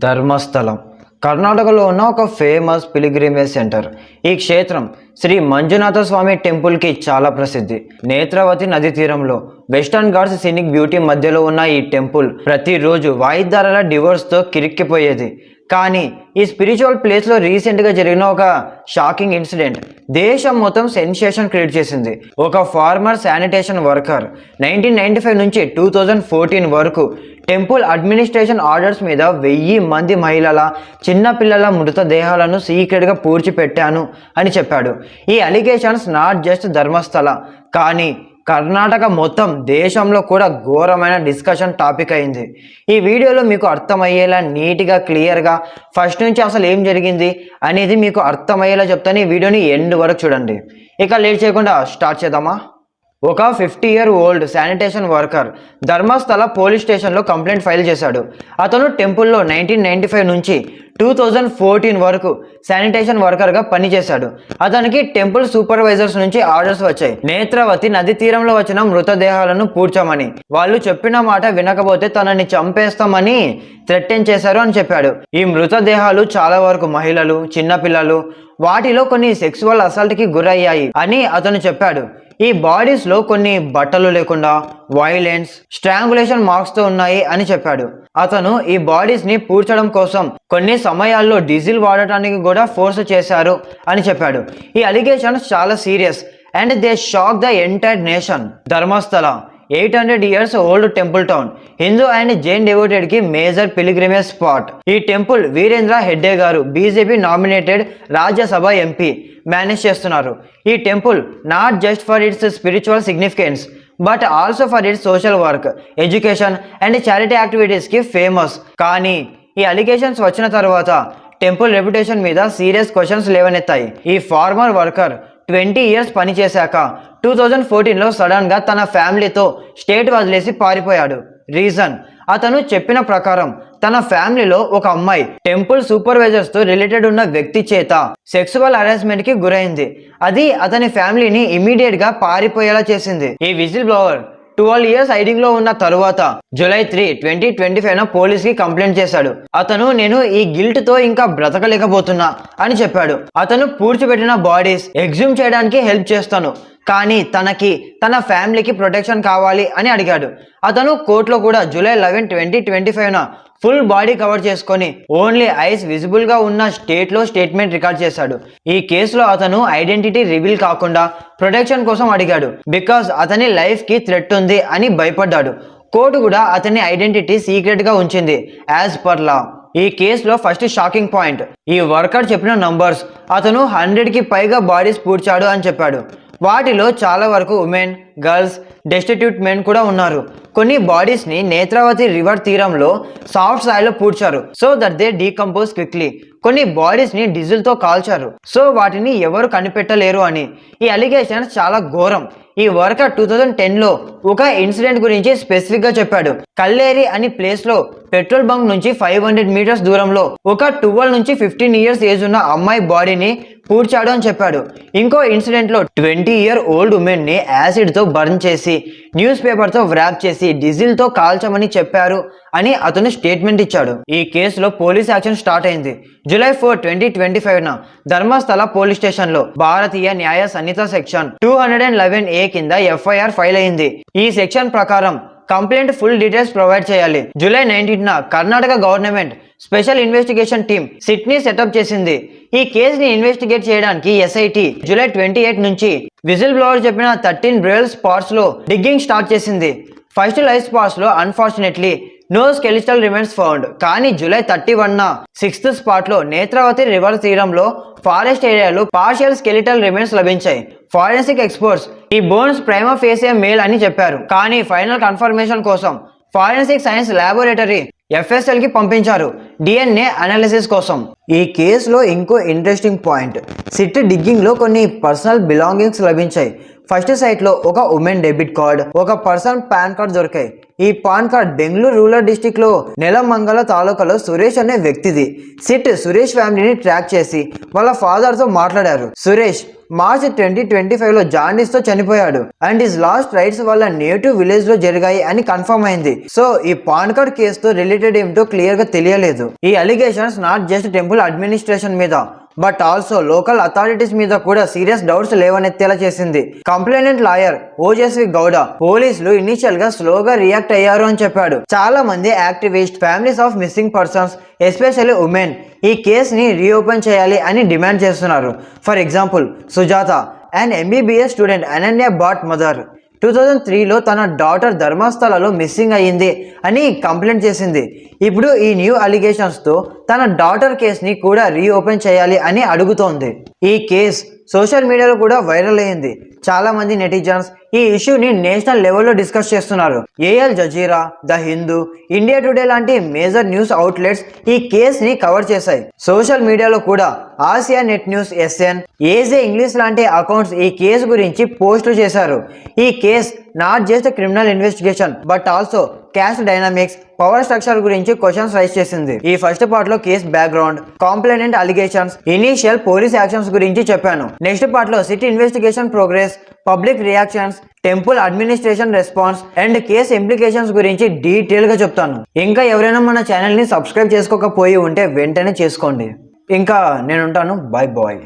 ధర్మస్థలం కర్ణాటకలో ఉన్న ఒక ఫేమస్ పిలిగ్రిమేజ్ సెంటర్. ఈ క్షేత్రం శ్రీ మంజునాథ స్వామి టెంపుల్కి చాలా ప్రసిద్ధి. నేత్రవతి నది తీరంలో వెస్టర్న్ ఘాట్స్ సీనిక్ బ్యూటీ మధ్యలో ఉన్న ఈ టెంపుల్ ప్రతిరోజు వాయిద్యాల డివోర్స్తో కిరిక్కిపోయేది. కానీ ఈ స్పిరిచువల్ ప్లేస్లో రీసెంట్గా జరిగిన ఒక షాకింగ్ ఇన్సిడెంట్ దేశం మొత్తం సెన్సేషన్ క్రియేట్ చేసింది. ఒక ఫార్మర్ శానిటేషన్ వర్కర్ 1995 నుంచి 2014 వరకు టెంపుల్ అడ్మినిస్ట్రేషన్ ఆర్డర్స్ మీద 1000 మంది మహిళల చిన్నపిల్లల మృతదేహాలను సీక్రెట్గా పూడ్చిపెట్టాను అని చెప్పాడు. ఈ అలిగేషన్స్ నాట్ జస్ట్ ధర్మస్థల, కానీ కర్ణాటక మొత్తం దేశంలో కూడా ఘోరమైన డిస్కషన్ టాపిక్ అయింది. ఈ వీడియోలో మీకు అర్థమయ్యేలా నీట్గా క్లియర్గా ఫస్ట్ నుంచి అసలు ఏం జరిగింది అనేది మీకు అర్థమయ్యేలా చెప్తాను. ఈ వీడియోని ఎండ్ వరకు చూడండి. ఇక లేట్ చేయకుండా స్టార్ట్ చేద్దామా. ఒక 50 year old sanitation worker Dharmasthala police స్టేషన్లో కంప్లైంట్ ఫైల్ చేశాడు. అతను టెంపుల్లో 1995 నుంచి 2014 వరకు శానిటేషన్ వర్కర్గా పనిచేశాడు. అతనికి టెంపుల్ సూపర్వైజర్స్ నుంచి ఆర్డర్స్ వచ్చాయి. నేత్రవతి నది తీరంలో వచ్చిన మృతదేహాలను పూడ్చమని. వాళ్ళు చెప్పిన మాట వినకపోతే తనని చంపేస్తామని థ్రెటన్ చేశారు అని చెప్పాడు. ఈ మృతదేహాలు చాలా వరకు మహిళలు, చిన్నపిల్లలు, వాటిలో కొన్ని సెక్సువల్ అసాల్ట్కి గురయ్యాయి అని అతను చెప్పాడు. ఈ బాడీస్లో కొన్ని బట్టలు లేకుండా వైలెన్స్, స్ట్రాంగులేషన్ మార్క్స్తో ఉన్నాయి అని చెప్పాడు. అతను ఈ బాడీస్ని పూడ్చడం కోసం కొన్ని సమయాల్లో డీజిల్ వాడటానికి కూడా ఫోర్స్ చేశారు అని చెప్పాడు. ఈ అలిగేషన్స్ చాలా serious and they shock the entire nation. Dharmasthala 800 years old temple town, Hindu and Jain devoted కి మేజర్ పిలిగ్రిమేజ్ స్పాట్. ఈ టెంపుల్ వీరేంద్ర హెడ్డే గారు BJP nominated Rajya Sabha MP manage చేస్తున్నారు. ఈ temple not just for its spiritual significance but also for its social work, education and charity యాక్టివిటీస్కి famous. కానీ ఈ allegations వచ్చిన తర్వాత టెంపుల్ రెప్యుటేషన్ మీద సీరియస్ క్వశ్చన్స్ లేవనెత్తాయి. ఈ ఫార్మర్ వర్కర్ 20 years పనిచేశాక 2014లో సడన్గా తన ఫ్యామిలీతో స్టేట్ వదిలేసి పారిపోయాడు. రీజన్, అతను చెప్పిన ప్రకారం తన ఫ్యామిలీలో ఒక అమ్మాయి టెంపుల్ సూపర్వైజర్స్తో రిలేటెడ్ ఉన్న వ్యక్తి చేత సెక్సువల్ హరాస్మెంట్కి గురైంది. అది అతని ఫ్యామిలీని ఇమీడియట్గా పారిపోయేలా చేసింది. ఈ విజిల్ బ్లోవర్ 12 years హైడింగ్ లో ఉన్న తరువాత July 3, 2025 పోలీస్ కి కంప్లైంట్ చేశాడు. అతను నేను ఈ గిల్ట్ తో ఇంకా బ్రతకలేకపోతున్నా అని చెప్పాడు. అతను పూడ్చిపెట్టిన బాడీస్ ఎగ్జూమ్ చేయడానికి హెల్ప్ చేస్తాను, కానీ తన ఫ్యామిలీకి ప్రొటెక్షన్ కావాలి అని అడిగాడు. అతను కోర్టులో కూడా July 11, 2025 ఫుల్ బాడీ కవర్ చేసుకొని ఓన్లీ ఐస్ విజిబుల్ గా ఉన్న స్టేట్లో స్టేట్మెంట్ రికార్డ్ చేశాడు. ఈ కేసులో అతను ఐడెంటిటీ రివీల్ కాకుండా ప్రొటెక్షన్ కోసం అడిగాడు. బికాజ్ అతని లైఫ్ కి థ్రెట్ ఉంది అని భయపడ్డాడు. కోర్టు కూడా అతని ఐడెంటిటీ సీక్రెట్ గా ఉంచింది యాజ్ పర్ లా. ఈ కేసులో ఫస్ట్ షాకింగ్ పాయింట్, ఈ వర్కర్ చెప్పిన నంబర్స్. అతను 100కి పైగా బాడీస్ పూడ్చాడు అని చెప్పాడు. వాటిలో చాలా వరకు ఉమెన్, గర్ల్స్, డెస్టిట్యూట్ మెన్ కూడా ఉన్నారు. కొన్ని బాడీస్ని నేత్రావతి రివర్ తీరంలో సాఫ్ట్ సాయిల్లో పూడ్చారు so that they decompose quickly. కొన్ని బాడీస్ని డీజిల్తో కాల్చారు సో వాటిని ఎవరు కనిపెట్టలేరు అని. ఈ అలిగేషన్స్ చాలా ఘోరం. ఈ వర్కర్ 2010లో ఒక ఇన్సిడెంట్ గురించి స్పెసిఫిక్గా చెప్పాడు. కల్లేరి అని ప్లేస్లో పెట్రోల్ బంక్ నుంచి 500 meters దూరంలో ఒక 12 నుంచి 15 years ఏజ్ ఉన్న అమ్మాయి బాడీని పూడ్చాడు అని చెప్పాడు. ఇంకో ఇన్సిడెంట్లో 20 year old ఉమెన్ని యాసిడ్తో బర్న్ చేసి న్యూస్ పేపర్తో వ్రాప్ చేసి డీజిల్తో కాల్చమని చెప్పారు అని అతను స్టేట్మెంట్ ఇచ్చాడు. ఈ కేసులో పోలీస్ యాక్షన్ స్టార్ట్ అయింది. July 4, 2025 ధర్మస్థల పోలీస్ స్టేషన్లో భారతీయ న్యాయ సంహిత సెక్షన్ 211A కింద FIR ఫైల్ అయింది. ఈ సెక్షన్ ప్రకారం కంప్లైంట్ ఫుల్ డీటెయిల్స్ ప్రొవైడ్ చేయాలి. July 19 Karnataka government special investigation team సిట్ని సెటప్ చేసింది. ఈ కేసుని ఇన్వెస్టిగేట్ చేయడానికి SIT July 28 నుంచి విజిల్ బ్లోవర్ చెప్పిన 13 బ్రేల్ స్పాట్స్ లో డిగ్గింగ్ స్టార్ట్ చేసింది. ఫస్ట్ లైవ్ స్పాట్స్ లో unfortunately no skeletal remains found. కానీ July 31 6th స్పాట్ లో నేత్రావతి రివర్ తీరంలో ఫారెస్ట్ ఏరియాలో పార్షియల్ స్కెలిటల్ రిమైన్స్ లభించాయి. ఫారెన్సిక్ ఎక్స్పర్ట్స్ ఈ బోన్స్ ప్రైమా ఫేసియా మేల్ అని చెప్పారు. కానీ ఫైనల్ కన్ఫర్మేషన్ కోసం ఫారెన్సిక్ సైన్స్ ల్యాబొరేటరీ FSL కి పంపించారు DNA అనాలిసిస్ కోసం. ఈ కేసులో ఇంకో ఇంట్రెస్టింగ్ పాయింట్, సిట్ డిగ్గింగ్ లో కొన్ని పర్సనల్ బిలాంగింగ్స్ లభించాయి. ఫస్ట్ సైట్లో ఒక ఉమెన్ డెబిట్ కార్డ్, ఒక పర్సన్ పాన్ కార్డ్ దొరికాయి. ఈ pan card Bengaluru rural district లో నెలమంగళ తాలూకాలో సురేష్ అనే వ్యక్తిది. సిట్ సురేష్ ఫ్యామిలీని ట్రాక్ చేసి వాళ్ళ ఫాదర్ తో మాట్లాడారు. సురేష్ మార్చ్ 2025లో జాండీస్ తో చనిపోయాడు అండ్ హిస్ లాస్ట్ రైట్స్ వాళ్ళ నేటివ్ విలేజ్ లో జరిగాయి అని కన్ఫర్మ్ అయింది. సో ఈ పాన్ కార్డ్ కేసుతో రిలేటెడ్ ఏమిటో క్లియర్ గా తెలియలేదు. ఈ allegations not just temple administration మీద బట్ ఆల్సో లోకల్ అథారిటీస్ మీద కూడా సీరియస్ డౌట్స్ లేవనెత్తేలా చేసింది. కంప్లైనెంట్ లాయర్ ఓజస్వి గౌడ పోలీసులు ఇనిషియల్ గా స్లోగా రియాక్ట్ అయ్యారు అని చెప్పాడు. చాలా మంది activist, families of missing persons, especially women ఈ కేసుని రీఓపెన్ చేయాలి అని డిమాండ్ చేస్తున్నారు. For example Sujata and MBBS student Ananya Bhat mother 2003లో తన డాటర్ ధర్మస్థలలో మిస్సింగ్ అయ్యింది అని కంప్లైంట్ చేసింది. ఇప్పుడు ఈ న్యూ అలిగేషన్స్తో తన డాటర్ కేసుని కూడా రీఓపెన్ చేయాలి అని అడుగుతోంది. ఈ కేసు సోషల్ మీడియాలో కూడా వైరల్ అయ్యింది. చాలా మంది నెటిజన్స్ ఈ ఇష్యూని నేషనల్ లెవెల్లో డిస్కస్ చేస్తున్నారు. Al Jazeera, the Hindu, India today లాంటి మేజర్ న్యూస్ అవుట్లెట్స్ ఈ కేసుని కవర్ చేశాయి. సోషల్ మీడియాలో కూడా Asianet news, SN, AJ English లాంటి అకౌంట్స్ ఈ కేసు గురించి పోస్టులు చేశారు. ఈ కేసు not just criminal investigation but also caste dynamics, power structure గురించి క్వశ్చన్స్ రైజ్ చేసింది. ఈ ఫస్ట్ పార్ట్ లో case background, complainant allegations, initial police actions గురించి చెప్పాను. నెక్స్ట్ పార్ట్ లో SIT investigation progress, public reactions, temple administration response and case implications గురించి detail గా చెప్తాను. ఇంకా ఎవరైనా మన ఛానల్ ని సబ్స్క్రైబ్ చేసుకోకపోయి ఉంటే వెంటనే చేసుకోండి. ఇంకా నేను ఉంటాను. Bye bye.